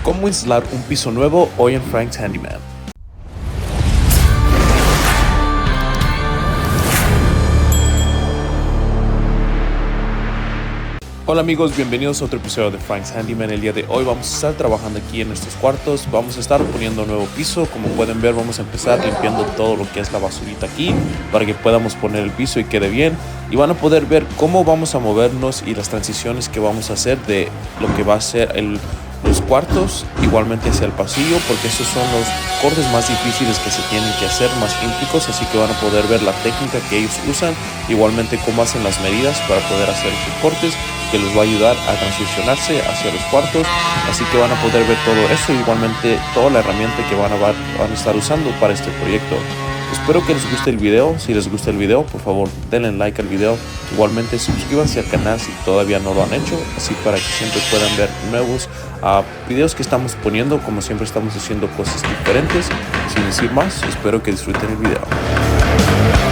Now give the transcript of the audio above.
Cómo instalar un piso nuevo hoy en Frank's Handyman. Hola amigos, bienvenidos a otro episodio de Frank's Handyman. El día de hoy vamos a estar trabajando aquí en nuestros cuartos. Vamos a estar poniendo un nuevo piso. Como pueden ver, vamos a empezar limpiando todo lo que es la basurita aquí para que podamos poner el piso y quede bien. Y van a poder ver cómo vamos a movernos y las transiciones que vamos a hacer de lo que va a ser los cuartos, igualmente hacia el pasillo, porque estos son los cortes más difíciles que se tienen que hacer, más críticos, así que van a poder ver la técnica que ellos usan, igualmente cómo hacen las medidas para poder hacer estos cortes, que les va a ayudar a transicionarse hacia los cuartos, así que van a poder ver todo eso, igualmente toda la herramienta que van a estar usando para este proyecto. Espero que les guste el video. Si les gusta el video, por favor denle like al video. Igualmente suscríbanse al canal si todavía no lo han hecho, así para que siempre puedan ver nuevos videos que estamos poniendo. Como siempre estamos haciendo cosas diferentes. Sin decir más, espero que disfruten el video.